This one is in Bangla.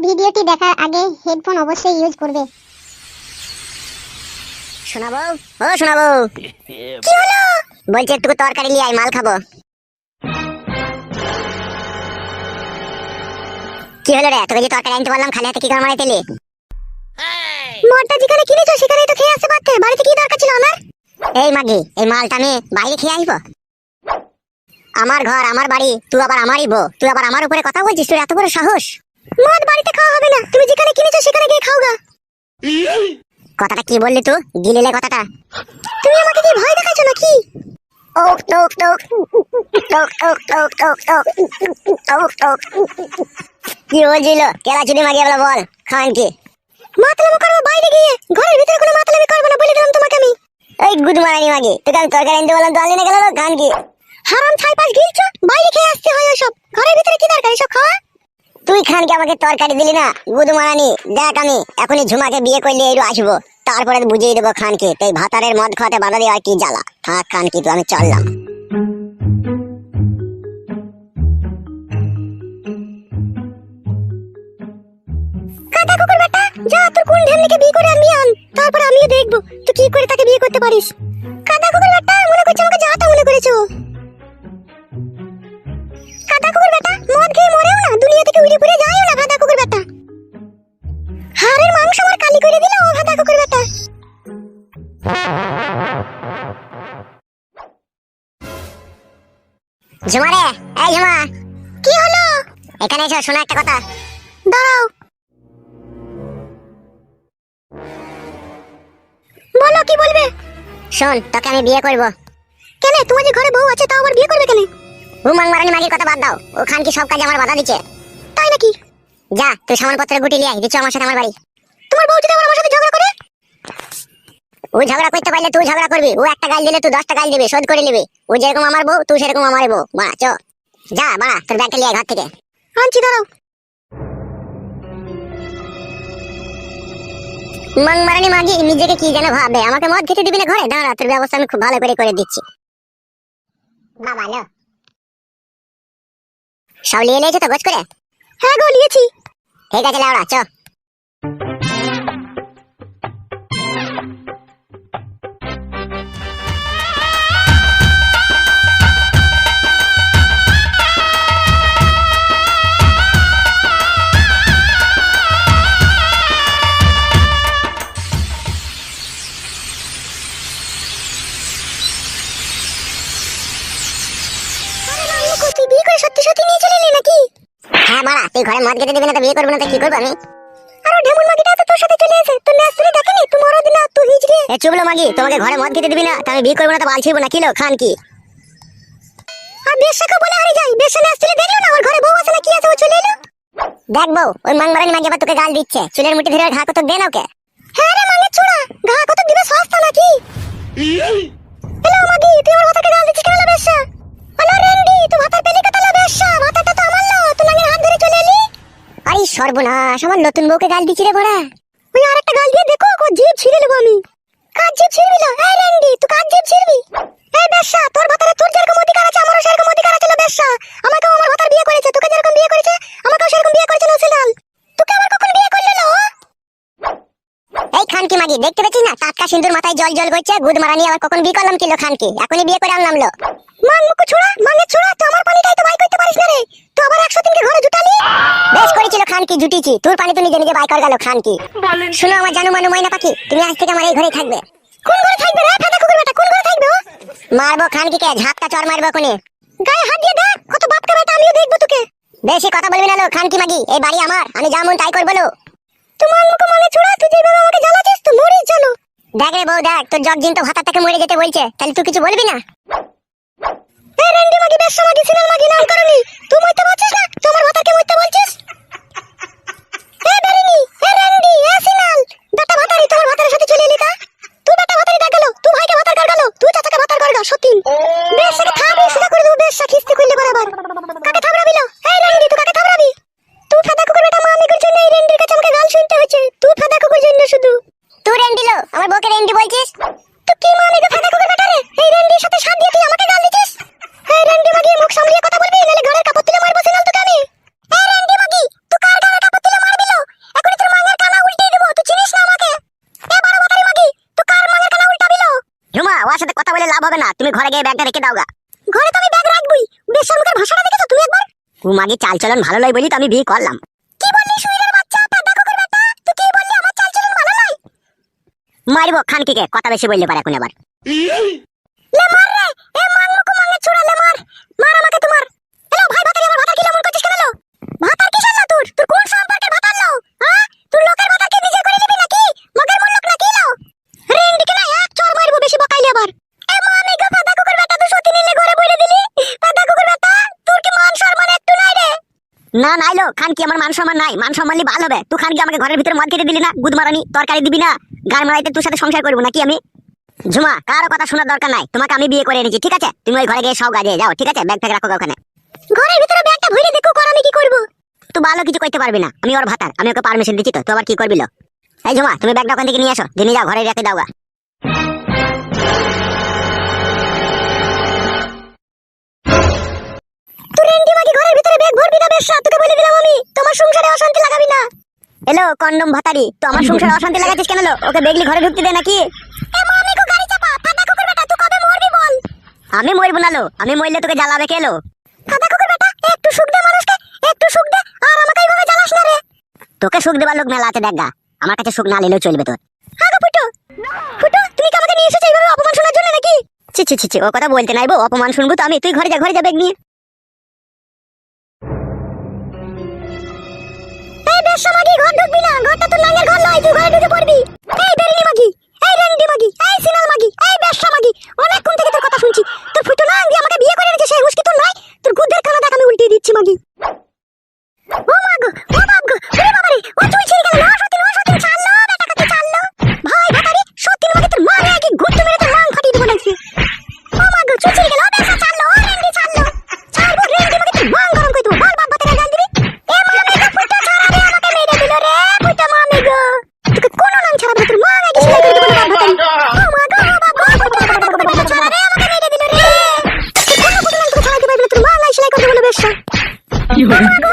ভিডিওটি দেখার আগে হেডফোন অবশ্যই ইউজ করবে। শোনাবো ও শোনাবো। কি হলো? বলছি একটু তরকারি নিয়ে আয়, মাল খাবো। কি হলো রে, তোকে যে তরকারি আনতে বললাম খালি হাতে কি করে মারাই দিলি? মদটা যেখানে কিনেছো সেখানেই তো খেয়ে আসতে পারতে, বাড়িতে কি দরকার ছিল আমার? এই মাগি, এই মালটা আমি বাইরে খেয়ে আসবো? আমার ঘর আমার বাড়ি, তুই আবার আমারই বউ, তুই আবার আমার উপরে কথা বলছিস? তোর এত বড় সাহস? মদ বাড়িতে খাওয়া হবে না, তুমি যেখানে কিনেছো সেখানে গিয়ে খাওগা। কথাটা কি বললি তুই? গিলিলে কথাটা? তুমি আমাকে কি ভয় দেখাচ্ছ নাকি? ওক টোক টোক টোক টোক টোক টোক টোক টোক টোক। কি বলছিল? কেলা চুদি মাগি বলে বল, খান কি? মাতলামি করবো বাইরে গিয়ে, ঘরের ভিতরে কোনো মাতলামি করবো না বলে দিলাম তোমাকে আমি। এই গুদ মারানি মাগি, তোকে আমি তরকারি আনতে বললাম তো আনলি না গেল, খান কি? হারাম ছাইপাশ গিলছো, বাইরে খেয়ে আসতে হয় ওসব, ঘরের ভিতরে কি দরকার এসব খাওয়া? তুই খানকে আমাকে তরকারি দিলি না, গুদ মারানি। দেখ আমি এখনই ঝুমাকে বিয়ে করলে একটু আসবো, তারপরে বুঝিয়ে দেবো খানকে তুই ভাতারের মদ খাওয়াতে বাধা দিয়ে আর কি জ্বালা। থাক খানকি, তুই আমি চললাম। কাদা কুকুর বেটা, যা তোর কোন ঢেমনিকে বিয়ে করে আনবি আন, তারপর আমিও দেখবো তুই কি করে তাকে বিয়ে করতে পারিস। কাদা কুকুর বেটা, মনে করছো আমাকে যাতা মনে করেছো? কাদা কুকুর বেটা, মদ খেয়ে মরেও না, দুনিয়া থেকে উড়ে পুড়ে যায়ও না কাদা কুকুর বেটা। হাড়ের মাংস আমার কালি করে দিল ও কাদা কুকুর বেটা। ঝুমা রে, এই ঝুমা, কি হলো? এখানে এসো, শোনো একটা কথা। দাঁড়াও, বলো কি বলবে? শোন, তোকে আমি বিয়ে করবো। কেন, তোমার যে ঘরে বউ আছে তাও আবার বিয়ে করবে কেন? হুমাং মারানি মাগির কথা বাদ দাও, ও খানকি সব কাজে আমার বাধা দিচ্ছে। তাই নাকি? যা তুই সামানপত্র গুটি লিয়ে আয়, দিচ্ছ আমার সাথে আমার বাড়ি। তোমার বউ যদি আবার আমার সাথে ঝগড়া করে? ও ঝগড়া করতে পারলে তুই ঝগড়া করবি, ও একটা গাল দিলে তুই 10টা গাল দিবি, শোধ করে নিবি। ও যেরকম আমার বউ, তুই সেরকম আমার বউ। বাড়া চ, যা বাড়া, তোর ব্যাগটা লিয়ে আয় ঘর থেকে। আনছি, দাঁড়াও। মাং মারানি মাগি নিজেকে কি যেন ভাবে, আমাকে মদ খেতে দিবি না ঘরে? দাঁড়া, তোর ব্যবস্থা আমি খুব ভালো করে দিচ্ছি। বাবা লো, সব লিয়ে নিয়েছো তো গোছ করে? হ্যাঁ গো, নিয়েছি। ঠিক আছে লাউড়া, চ। তুই বিয়ে করে সত্যি সত্যি নিয়ে চলে এলি নাকি? হ্যাঁ বাড়া, তুই ঘরে মদ খেতে দিবি না তো বিয়ে করবো না তো কি করবো আমি? আর ঢেমুন মাগিটা তো তোর সাথে চলে এসে, তোর ন্যাস্তুরি দেখেনি তুই মরদ না তুই হিজড়ে। এ চুবলো মাগি, তোমাকে ঘরে মদ খেতে দিবি না তো আমি বিয়ে করবো না তো বাল ছিড়বো না, কিলো খান কি? আর বেশাকে বলে হারি যাই, বেশা ন্যাস্তুরি দেখলো না ওর ঘরে বউ আছে না কি আছে, ও চলে এলো। দেখবো ওই মাং মারানি মাগি আবার তোকে গাল দিচ্ছে, চুলের মুঠি ধরে ঘা কত দে না ওকে। হ্যাঁ রে মাঙ্গের ছোড়া, ঘা কত দিবে সস্তা নাকি? হ্যালো মাগি, তুই আমার ভাতাকে গাল দিচ্ছিস কেন? বেশা হ্যালো রেন্ডি, তুই ভাতার পেলি কথা লো? বেশা ভাতাটা তো আমার লো, তুই নাঙ্গের হাত ধরে চলে এলি। আরে সর্বনাশ, আমার নতুন বউকে গাল দিচ্ছি রে বড়া। ওই আরেকটা গাল দিয়ে দেখো, ও জিভ ছিঁড়ে নেবো আমি। কাজ জিভ ছিঁড়বি না? এই রেন্ডি, তুই কাজ জিভ ছিঁড়বি? এই বেশা, তোর ভাতারে তোর যেরকম অধিকার আছে আমারও সেরকম অধিকার আছে। বেশা, আমাকেও আমার ভাতার বিয়ে করেছে, তোকে যেরকম বিয়ে করেছে আমাকেও সেরকম বিয়ে করেছে নসিলাল। তোকে আবার কখন বিয়ে করলে লো? এই খানকি মাগি, দেখতে পেয়েছিস না টাটকা সিন্দুর মাথায় জল জল করছে? গুদ মারানি আবার কখন বিয়ে করলাম কিলো খানকি, এখনই বিয়ে করে আনলাম লো। মাং মুকু ছোড়া, মাঙ্গের ছোড়া, তুই আমার পানিটাই তো বাই করতে পারিস না রে। তুই আবার 100 দিনকে ঘরে জুটালি। বেশ করেছিল খানকি, জুটিছি। তোর পানি তো নিজে নিজে বাই কর গেল খানকি। শুনো আমার জানু মানু ময়না পাখি, তুমি আজ থেকে আমার এই ঘরেই থাকবে। কোন ঘরে থাকবে রে ফাদা কুকুর বেটা, কোন ঘরে থাকবে ও? মারবো খানকিকে, ঝাপটা চর মারবো কোনে। গায়ে হাত দিয়ে দেখ, কত বাপকা বেটা, আমিও দেখবো তোকে। বেশি কথা বলবি না লো খানকি মাগি, এই বাড়ি আমার, আমি যা মন তাই করবো লো। তুই মাং মুকু মাঙ্গের ছোড়া, তুই যেভাবে আমাকে জ্বালাচ্ছিস তুই মরিস জানো। দেখ রে বউ দেখ, তোর জগ জিন তো ভাতার থেকে মরে যেতে বলছে, তাহলে তুই কিছু বলবি না? এই রেন্ডি মাগি, বেশা মাগি, সিনাল মাগি, নাম করনি। তুই মরতে পারছিস না, তুই আমার ভাতাকে মরতে বলছিস? এই বেরিনি, এই রেন্ডি, এই সিনাল, বেটা ভাতারি তোমার ভাতারের সাথে চলে এলি তা? তুই বেটা ভাতারি ডাক গেল, তুই ভাইকে ভাতার কর গেল, তুই চাচাকে ভাতার কর গা, সতীন। বেশাকে থামবি, সেটা করে দেবো, বেশা খিস্তি করলে বরাবর। কাকে থামড়াবি লো? এই রেন্ডি, তুই কাকে থামড়াবি? তুই ফাদা কুকুর বেটা, মা আমি করছি না, এই রেন্ডির কাছে আমাকে গাল শুনতে হচ্ছে। তুই ফাদা কুকুর জন্য শুধু। তুই রেন্ডি লো, আমার বউকে রেন্ডি বলছিস? তুই কি মানে গো ফাদা কুকুর বেটা রে? এই রেন্ডির সাথে সাথ দিয়ে তুই আমাকে গাল দিছিস? এই রেন্ডি মাগি, মুখ সামলিয়ে কথা বলবি, নালে ঘরের কাপড় তুলে মারবো সিনাল তোকে আমি। এই রেন্ডি মাগি, হবে না, তুমি ঘরে গিয়ে ব্যাগটা রেখে দাও গা। ঘরে তো আমি ব্যাগ রাখবই। বেশরমুখের ভাষাটা দেখেছো তুমি একবার? ও মাগি চাল চলন ভালো লয় বলি তো আমি বিয়ে করলাম। কি বললি শুইরের বাচ্চা, পেদা কুকুর বেটা? তুই কি বললি আমার চালচলন ভালো নয়? মারবো খানকিকে, কথা বেশি বললে পারে এখন আবার। লে মার রে, এ মাংমুকু মাংগে ছুড়া লে মার। মার আমাকে তোমার। এলো ভাই ভাতারি আমার ভাতার কি এমন করছিস কেন লো? ভাতার কি শালা তোর? তোর কোন সম্পর্কের ভাতার লো? হ্যাঁ? তুই লোকের ভাতারকে নিজে করে নিবি নাকি? মগের মূল্য নাকি লো? রেন্ডিকে না এক চড় মারবো বেশি বকাইলে আবার। এ মা আমি গো পেদা কুকুর বেটা তুই সত্যি নিলে ঘরে বইরে দিলি। পেদা কুকুর বেটা তোর কি মান সম্মান একটু নাই রে? না নাইলো খানকি, আমার মান সম্মান নাই। মান সম্মান ভালো হবে। তুই খানকি আমাকে ঘরের ভিতরে মদ খেতে দিলি না, গুদ মারানি, তরকারি দিবি না, গান মারাইতে তোর সাথে সংসার করবো নাকি আমি? ঝুমা কারো কথা শোনার দরকার নাই, তোমাকে আমি বিয়ে করে এনেছি, ঠিক আছে? তুমি ওই ঘরে গিয়ে সব গাজে যাও, ঠিক আছে? ব্যাগ ফ্যাগ রাখো ওখানে। ঘরের ভিতরে ব্যাগটা ভরে দেখো কর আমি কি করব? তুই ভালো কিছু করতে পারবি না, আমি ওর ভাতার, আমি ওকে পারমিশন দিচ্ছি তো, তুই আবার কি করবি লো? এই ঝুমা তুমি ব্যাগটা ওখান থেকে নিয়ে আসো, দিয়ে নিয়ে যাও ঘরে রেখে দাও গা। তুই রেন্ডি মাগি ঘরের ভিতরে ব্যাগ ভরবি না বেশ, তোকে বলে দিলাম আমি তোমার সংসারে অশান্তি লাগাবি না। এলো কন্ডম ভাতারি, তো আমার সংসারে অশান্তি লাগাচ্ছিস কেন লো? ওকে বেগলি ঘরে ঢুকতে দে নাকি? এ মা আমি গো গাড়ি চাপা, পেদা কুকুর বেটা তুই কবে মরবি বল? আমি মরবো না লো, আমি মরলে তোকে জ্বালাবে কে লো? পেদা কুকুর বেটা একটু সুখ দে মানুষকে, একটু সুখ দে, আর আমাকে এইভাবে জ্বালাস না রে। তোকে সুখ দেবার লোক মেলা আছে দেখা, আমার কাছে সুখ না নিলেও চলবে তোর। হ্যাঁ গো ফুটো, ফুটো তুমি কি আমাকে নিয়ে এসেছো এইভাবে অপমান শোনার জন্য নাকি? ছি ছি ছি ছি, ও কথা বলতে নাই বউ, অপমান শুনবো তো আমি। তুই ঘরে যা, ঘরে যা ব্যাগ নিয়ে। এই বেশ্যা মাগি ঘর ঢুকবি না, ঘরটা তোর নাঙ্গের ঘর নয়, তুই ঘরে ঢুকে পড়বি। এই বেরিনি মাগি, এই রেন্ডি মাগি, এই সিনাল মাগি, এই বেশ্যা মাগি, অনেকক্ষণ থেকে তোর কথা শুনছি। তোর ফুটো না আঙ্গি আমাকে বিয়ে করে এনেছে, সেই হুঁশকি তোর নাই? তোর গুদের খানা দেখ আমি উল্টিয়ে দিচ্ছি মাগি। ও মা গো, ও বাপ গো, ওরে বাবা রে, ও চুল ছিঁড়ে গেল, ও সতীন ছাড়লো, বেটা কাকে ছাড়লো। ভাই ভাতারি সতীন মাগি তোর মা নাকি ঘুরতে মেরে তোর মাং ফাটিয়ে দেবো নাকি। ও মা গো চুল ছিঁড়ে গেল, ও বেশ্যা ছাড়লো, ও রেন্ডি ছাড়লো। ছাড়বো রেন্ডি মাগি তোর মাং গরম করে দেবো, বল বাপ ভাতারে গান দিবি। এ মা আমি গো ফুটো ছাড়া রে, আমাকে মেরে দিল রে, ফুটো মা আমি গো। তোকে কোনো নাম ছাড়াবো না, তোর মা নাকি সেলাই করে দেবো বাপ ভাতারি। ও মা গো, ও বাপ গো, ফুটো ছাড়া রে, আমাকে মেরে দিল রে। তুই কোনো ফুটো নাম তোকে ছাড়াইতে পারবি না, তোর মা নাই সেলাই করে দেবো বেশ্যা। ও মা গো,